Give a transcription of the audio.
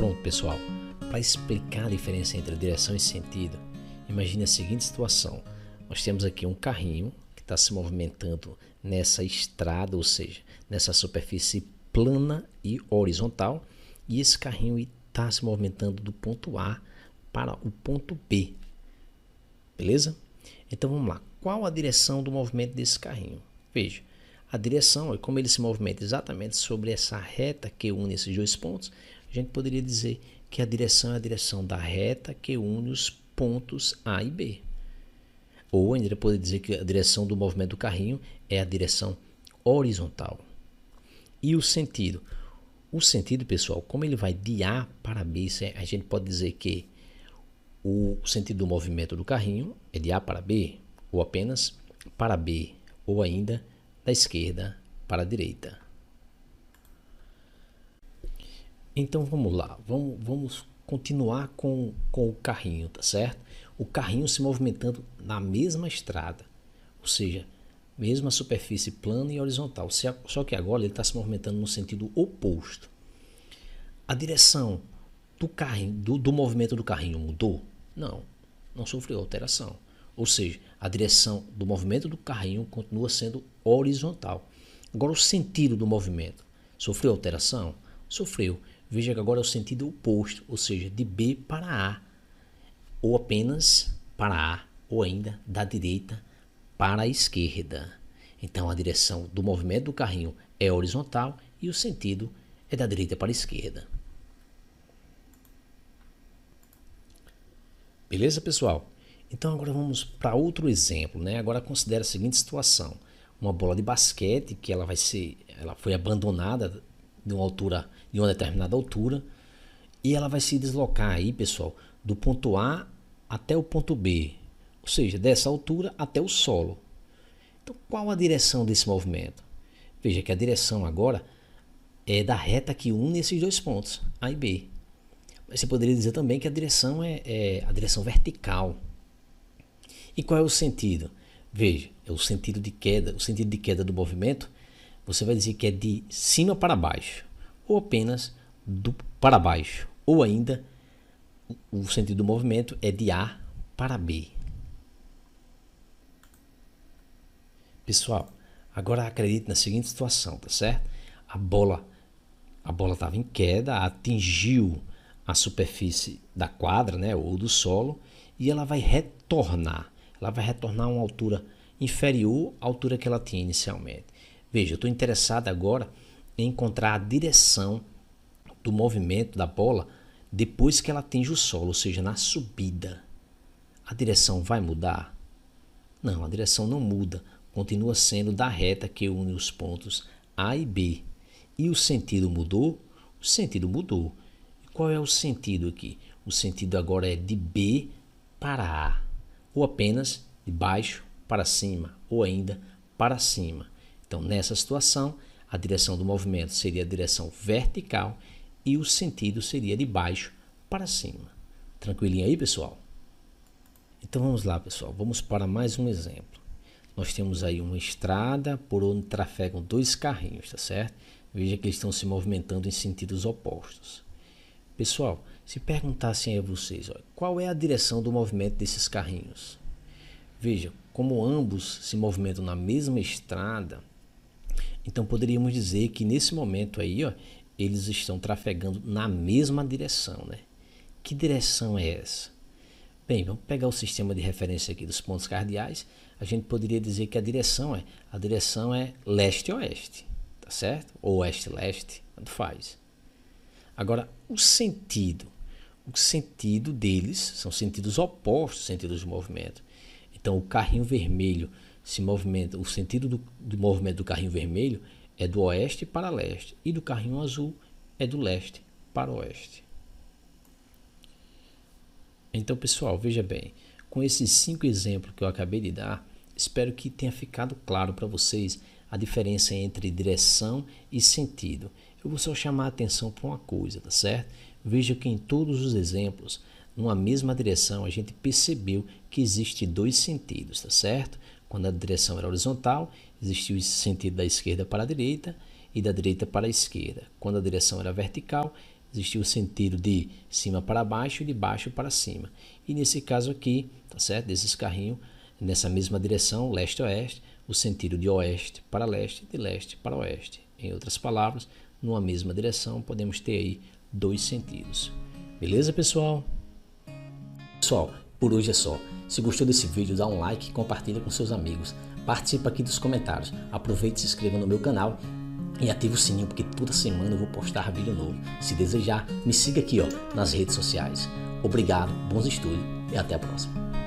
Pronto, pessoal. Para explicar a diferença entre direção e sentido, imagine a seguinte situação. Nós temos aqui um carrinho que está se movimentando nessa estrada, ou seja, nessa superfície plana e horizontal, e esse carrinho está se movimentando do ponto A para o ponto B. Beleza? Então vamos lá. Qual a direção do movimento desse carrinho? Veja, a direção é como ele se movimenta exatamente sobre essa reta que une esses dois pontos. A gente poderia dizer que a direção é a direção da reta que une os pontos A e B. Ou ainda pode dizer que a direção do movimento do carrinho é a direção horizontal. E o sentido? O sentido, pessoal, como ele vai de A para B, a gente pode dizer que o sentido do movimento do carrinho é de A para B, ou apenas para B, ou ainda da esquerda para a direita. Então vamos lá, vamos continuar com o carrinho, tá certo? O carrinho se movimentando na mesma estrada, ou seja, mesma superfície plana e horizontal, só que agora ele está se movimentando no sentido oposto. A direção do carrinho, do movimento do carrinho mudou? Não sofreu alteração. Ou seja, a direção do movimento do carrinho continua sendo horizontal. Agora o sentido do movimento sofreu alteração? Sofreu. Veja que agora é o sentido oposto, ou seja, de B para A, ou apenas para A, ou ainda da direita para a esquerda. Então a direção do movimento do carrinho é horizontal e o sentido é da direita para a esquerda. Beleza, pessoal? Então agora vamos para outro exemplo, né? Agora considere a seguinte situação: uma bola de basquete que ela foi abandonada de uma determinada altura e ela vai se deslocar aí, pessoal, do ponto A até o ponto B, ou seja, dessa altura até o solo. Então, qual a direção desse movimento? Veja que a direção agora é da reta que une esses dois pontos, A e B. Mas você poderia dizer também que a direção é a direção vertical. E qual é o sentido? Veja, é o sentido de queda. O sentido de queda do movimento, você vai dizer que é de cima para baixo, ou apenas para baixo, ou ainda o sentido do movimento é de A para B. Pessoal, agora acredite na seguinte situação, tá certo? A bola estava em queda, atingiu a superfície da quadra, né, ou do solo, e ela vai retornar. Ela vai retornar a uma altura inferior à altura que ela tinha inicialmente. Veja, eu estou interessado agora em encontrar a direção do movimento da bola depois que ela atinge o solo, ou seja, na subida. A direção vai mudar? Não, a direção não muda. Continua sendo da reta que une os pontos A e B. E o sentido mudou? O sentido mudou. E qual é o sentido aqui? O sentido agora é de B para A, ou apenas de baixo para cima, ou ainda para cima. Então, nessa situação, a direção do movimento seria a direção vertical e o sentido seria de baixo para cima. Tranquilinho aí, pessoal? Então vamos lá, pessoal. Vamos para mais um exemplo. Nós temos aí uma estrada por onde trafegam dois carrinhos, tá certo? Veja que eles estão se movimentando em sentidos opostos. Pessoal, se perguntassem a vocês, ó, qual é a direção do movimento desses carrinhos? Veja, como ambos se movimentam na mesma estrada, então poderíamos dizer que nesse momento aí, ó, eles estão trafegando na mesma direção, né? Que direção é essa? Bem, vamos pegar o sistema de referência aqui dos pontos cardeais. A gente poderia dizer que a direção é leste-oeste, tá certo? Ou oeste-leste, tanto faz. Agora, o sentido deles são sentidos opostos, sentidos de movimento. Então, o carrinho vermelho se movimenta, o sentido do movimento do carrinho vermelho é do oeste para leste e do carrinho azul é do leste para oeste. Então, pessoal, veja bem, com esses 5 exemplos que eu acabei de dar, espero que tenha ficado claro para vocês a diferença entre direção e sentido. Eu vou só chamar a atenção para uma coisa, tá certo? Veja que em todos os exemplos, numa mesma direção, a gente percebeu que existe dois sentidos, tá certo? Quando a direção era horizontal, existia o sentido da esquerda para a direita e da direita para a esquerda. Quando a direção era vertical, existia o sentido de cima para baixo e de baixo para cima. E nesse caso aqui, tá certo? Desses carrinhos, nessa mesma direção, leste-oeste, o sentido de oeste para leste, de leste para oeste. Em outras palavras, numa mesma direção, podemos ter aí dois sentidos. Beleza, pessoal? Pessoal, por hoje é só. Se gostou desse vídeo, dá um like e compartilha com seus amigos. Participa aqui dos comentários. Aproveite e se inscreva no meu canal e ative o sininho, porque toda semana eu vou postar vídeo novo. Se desejar, me siga aqui nas redes sociais. Obrigado, bons estudos e até a próxima.